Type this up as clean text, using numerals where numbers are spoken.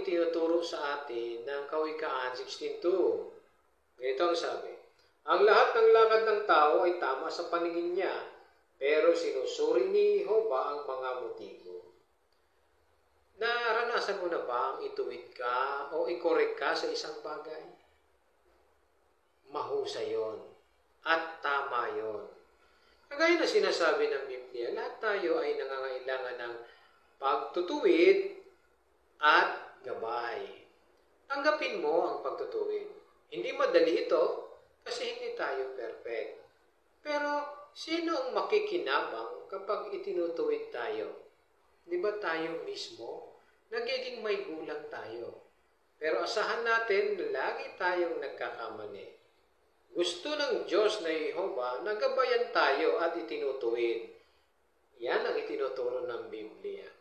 itinuturo sa atin ng Kawikaan 16:2. Ganito ang sabi, ang lahat ng lakad ng tao ay tama sa paningin niya, pero sinusuri ni Jehovah ang mga motibo. Naranasan mo na ba ang ituwid ka o i-correct ka sa isang bagay? Mahusay yon at tama yon. Kagaya na sinasabi ng Biblia, lahat tayo ay nangangailangan ng pagtutuwid at gabay. Tanggapin mo ang pagtutuwid. Hindi madali ito kasi hindi tayo perfect. Pero sino ang makikinabang kapag itinutuwid tayo? Di ba tayo mismo? Nagiging may gulang tayo. Pero asahan natin na lagi tayong nagkakamali. Gusto ng Diyos na Jehovah na gabayan tayo at itinutuwid. Yan ang itinuturo ng Biblia.